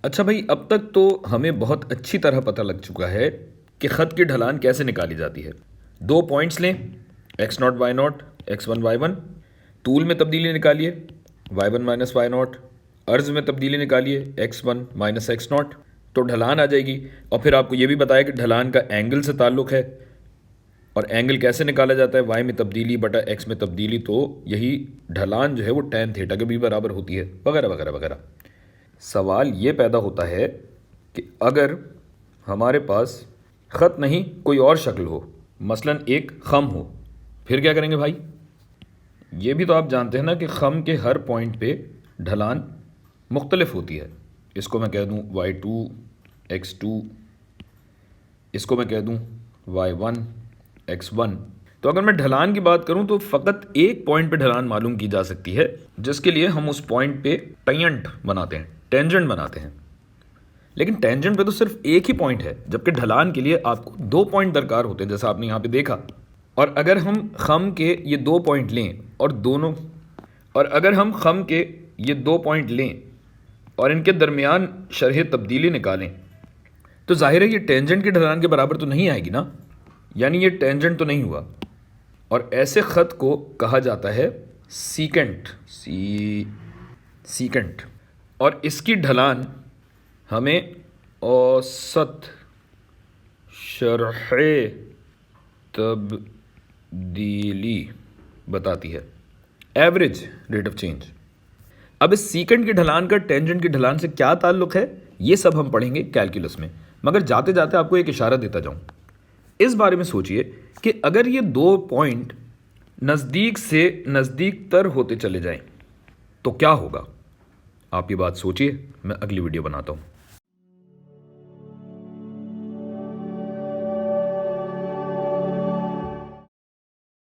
اچھا بھائی، اب تک تو ہمیں بہت اچھی طرح پتہ لگ چکا ہے کہ خط کی ڈھلان کیسے نکالی جاتی ہے۔ دو پوائنٹس لیں، x naught y naught, x one y one, طول میں تبدیلی نکالیے، y one minus y naught, عرض میں تبدیلی نکالیے، x one minus x naught, تو ڈھلان آ جائے گی۔ اور پھر آپ کو یہ بھی بتایا کہ ڈھلان کا اینگل سے تعلق ہے، اور اینگل کیسے نکالا جاتا ہے، وائی میں تبدیلی بٹا ایکس میں تبدیلی، تو یہی ڈھلان جو ہے وہ ٹین تھیٹا کے بھی برابر ہوتی ہے، وغیرہ وغیرہ وغیرہ۔ سوال یہ پیدا ہوتا ہے کہ اگر ہمارے پاس خط نہیں کوئی اور شکل ہو، مثلا ایک خم ہو، پھر کیا کریں گے بھائی؟ یہ بھی تو آپ جانتے ہیں نا کہ خم کے ہر پوائنٹ پہ ڈھلان مختلف ہوتی ہے۔ اس کو میں کہہ دوں y2 x2، اس کو میں کہہ دوں y1 x1۔ تو اگر میں ڈھلان کی بات کروں تو فقط ایک پوائنٹ پہ ڈھلان معلوم کی جا سکتی ہے، جس کے لیے ہم اس پوائنٹ پہ ٹینجنٹ بناتے ہیں، ٹینجنٹ بناتے ہیں۔ لیکن ٹینجنٹ پہ تو صرف ایک ہی پوائنٹ ہے، جبکہ ڈھلان کے لیے آپ کو دو پوائنٹ درکار ہوتے ہیں، جیسا آپ نے یہاں پہ دیکھا۔ اور اگر ہم خم کے یہ دو پوائنٹ لیں اور ان کے درمیان شرح تبدیلی نکالیں، تو ظاہر ہے یہ ٹینجنٹ کے ڈھلان کے برابر تو نہیں آئے گی نا، یعنی یہ ٹینجنٹ تو نہیں ہوا۔ اور ایسے خط کو کہا جاتا ہے سیکنٹ، سیکنٹ۔ اور اس کی ڈھلان ہمیں اوسط شرح تبدیلی بتاتی ہے، ایوریج ریٹ آف چینج۔ اب اس سیکنڈ کی ڈھلان کا ٹینجنٹ کی ڈھلان سے کیا تعلق ہے، یہ سب ہم پڑھیں گے کیلکولس میں، مگر جاتے جاتے آپ کو ایک اشارہ دیتا جاؤں۔ اس بارے میں سوچئے کہ اگر یہ دو پوائنٹ نزدیک سے نزدیک تر ہوتے چلے جائیں تو کیا ہوگا؟ آپ یہ بات سوچئے، میں اگلی ویڈیو بناتا ہوں۔